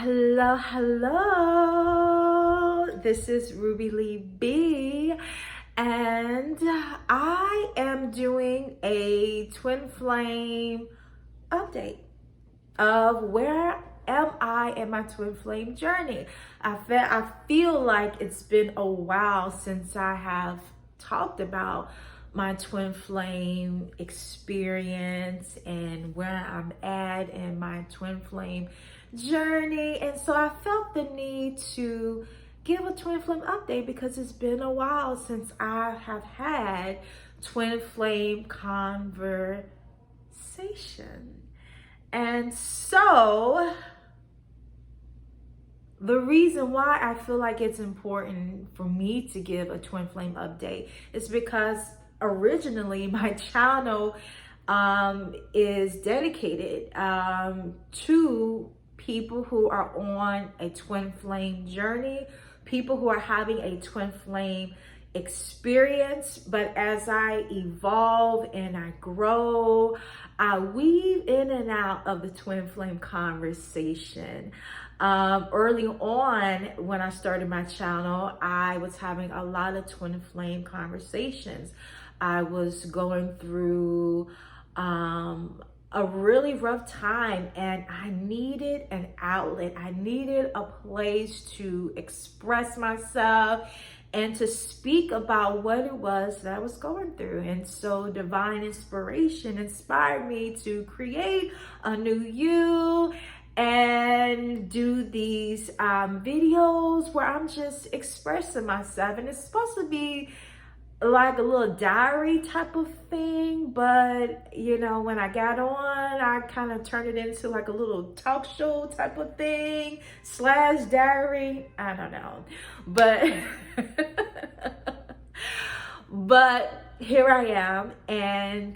Hello, hello. This is Ruby Lee B, and I am doing a twin flame update of where am I in my twin flame journey. I feel like it's been a while since I have talked about my twin flame experience and where I'm at in my twin flame journey. And so I felt the need to give a twin flame update because it's been a while since I have had twin flame conversation. And so the reason why I feel like it's important for me to give a twin flame update is because originally my channel is dedicated to people who are on a twin flame journey, people who are having a twin flame experience. But as I evolve and I grow, I weave in and out of the twin flame conversation. Early on, when I started my channel, I was having a lot of twin flame conversations. I was going through a really rough time, and I needed an outlet. I needed a place to express myself and to speak about what it was that I was going through. And so divine inspiration inspired me to create a new you and do these videos where I'm just expressing myself. And it's supposed to be like a little diary type of thing, but you know, when I got on, I kind of turned it into like a little talk show type of thing slash diary. I don't know, but but here I am, and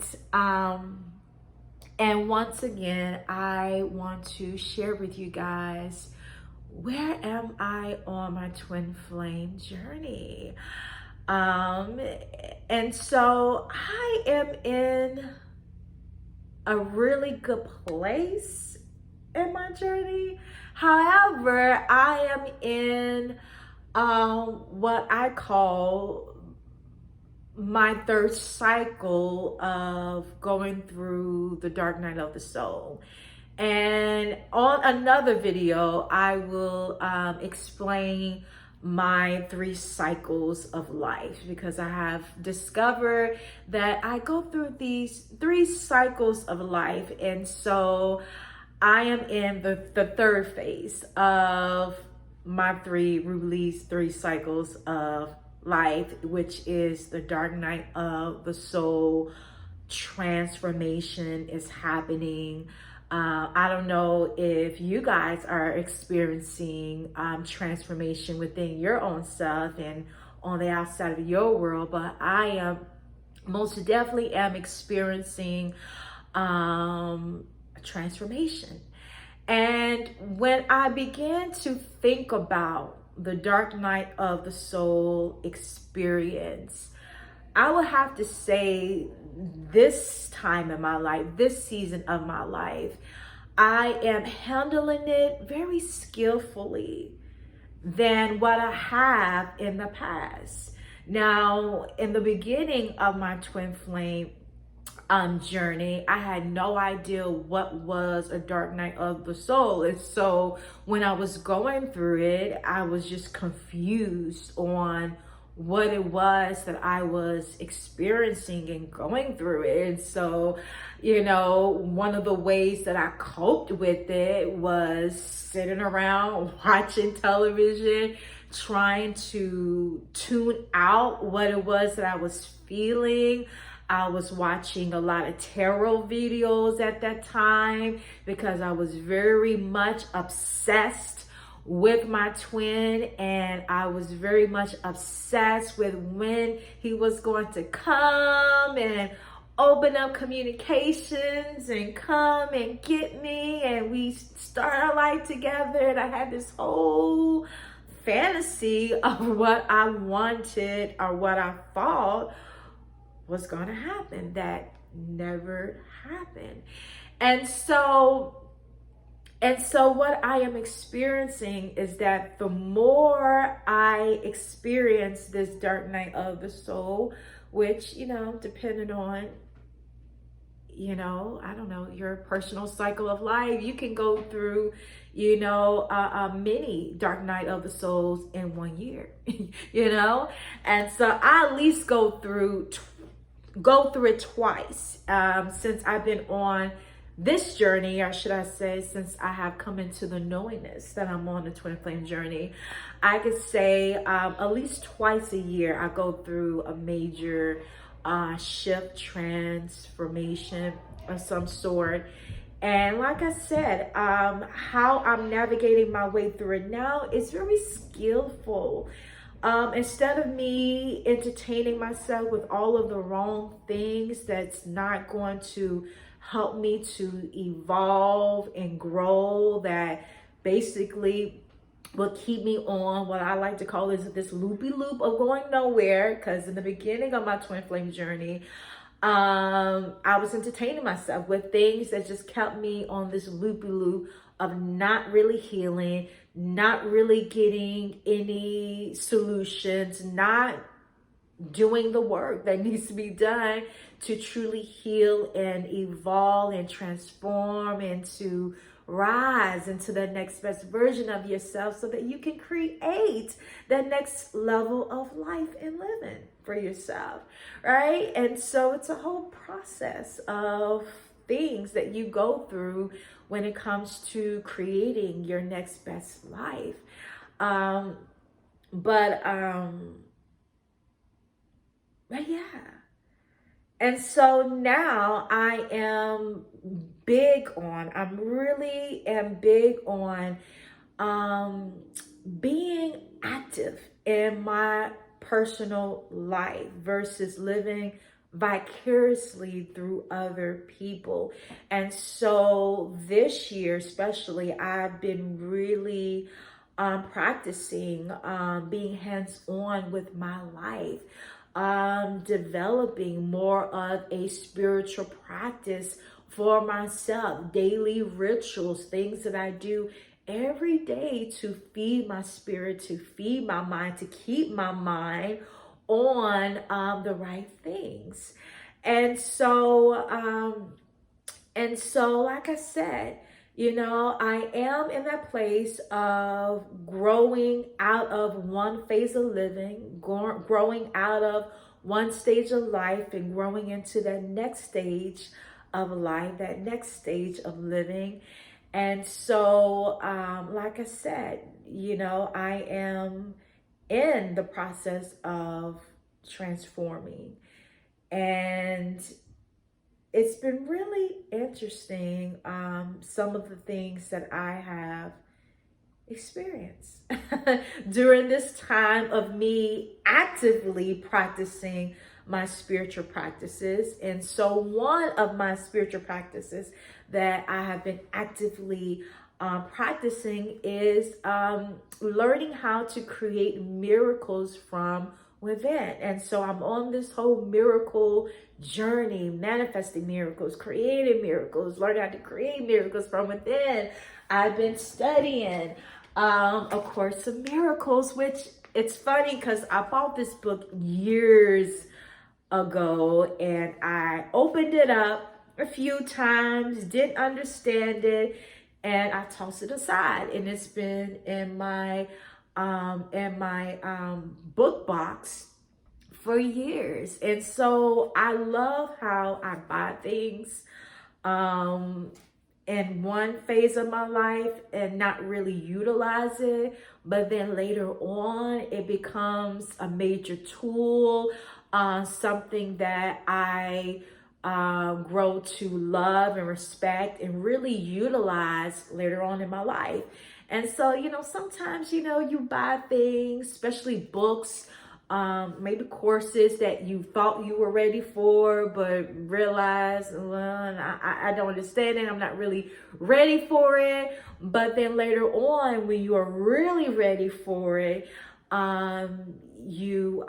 once again, I want to share with you guys, where am I on my twin flame journey? And so I am in a really good place in my journey. However, I am in what I call my third cycle of going through the dark night of the soul. And on another video, I will explain my 3 cycles of life, because I have discovered that I go through these 3 cycles of life. And so I am in the third phase of my Ruby Lee's 3 cycles of life, which is the dark night of the soul. Transformation is happening. I don't know if you guys are experiencing transformation within your own self and on the outside of your world, but I am most definitely experiencing transformation. And when I began to think about the dark night of the soul experience, I would have to say this time in my life, this season of my life, I am handling it very skillfully than what I have in the past. Now, in the beginning of my twin flame journey, I had no idea what was a dark night of the soul. And so when I was going through it, I was just confused on what it was that I was experiencing and going through it. And so, you know, one of the ways that I coped with it was sitting around watching television, trying to tune out what it was that I was feeling. I was watching a lot of tarot videos at that time because I was very much obsessed with my twin, and I was very much obsessed with when he was going to come and open up communications and come and get me, and we start our life together. And I had this whole fantasy of what I wanted or what I thought was going to happen that never happened. And so And so what I am experiencing is that the more I experience this dark night of the soul, which, depending on, I don't know, your personal cycle of life, you can go through, a mini dark night of the souls in 1 year, And so I at least go through it twice, since I've been on this journey, or should I say, since I have come into the knowingness that I'm on the twin flame journey. I could say at least twice a year I go through a major shift, transformation of some sort. And like I said, how I'm navigating my way through it now is very skillful. Instead of me entertaining myself with all of the wrong things that's not going to help me to evolve and grow, that basically will keep me on what I like to call this loopy loop of going nowhere. Because in the beginning of my twin flame journey, I was entertaining myself with things that just kept me on this loopy loop of not really healing, not really getting any solutions, not doing the work that needs to be done to truly heal and evolve and transform and to rise into the next best version of yourself so that you can create the next level of life and living for yourself, right? And so it's a whole process of things that you go through when it comes to creating your next best life. But yeah. And so now I'm really am big on being active in my personal life versus living vicariously through other people. And so this year, especially, I've been really practicing being hands-on with my life. Developing more of a spiritual practice for myself, daily rituals, things that I do every day to feed my spirit, to feed my mind, to keep my mind on the right things. And so like I said, I am in that place of growing out of one phase of living, growing out of one stage of life and growing into that next stage of life, that next stage of living. And so, like I said, I am in the process of transforming. And it's been really interesting, some of the things that I have experienced during this time of me actively practicing my spiritual practices. And so one of my spiritual practices that I have been actively practicing is learning how to create miracles from within. And so I'm on this whole miracle journey, manifesting miracles, creating miracles, learning how to create miracles from within. I've been studying A Course of Miracles, which it's funny because I bought this book years ago and I opened it up a few times, didn't understand it, and I tossed it aside. And it's been in my book box for years. And so I love how I buy things in one phase of my life and not really utilize it, but then later on it becomes a major tool, something that I grow to love and respect and really utilize later on in my life. And so, sometimes, you buy things, especially books, maybe courses that you thought you were ready for, but realize, well, I don't understand it. I'm not really ready for it. But then later on, when you are really ready for it, you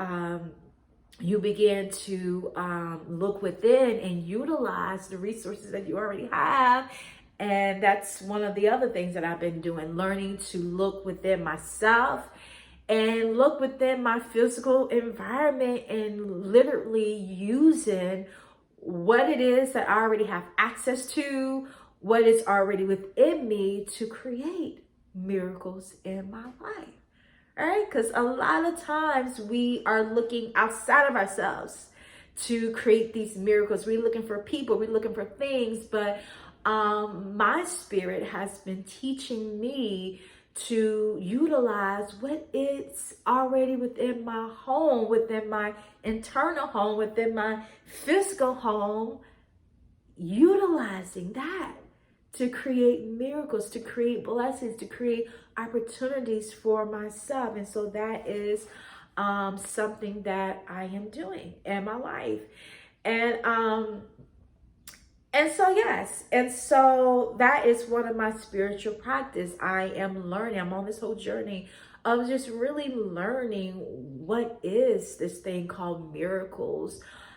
begin to look within and utilize the resources that you already have And that's one of the other things that I've been doing, learning to look within myself and look within my physical environment and literally using what it is that I already have access to, what is already within me to create miracles in my life. All right? Because a lot of times we are looking outside of ourselves to create these miracles. We're looking for people, we're looking for things, but my spirit has been teaching me to utilize what is already within my home, within my internal home, within my physical home, utilizing that to create miracles, to create blessings, to create opportunities for myself. And so that is something that I am doing in my life. And so, yes, and so that is one of my spiritual practice. I am learning, I'm on this whole journey of just really learning what is this thing called miracles.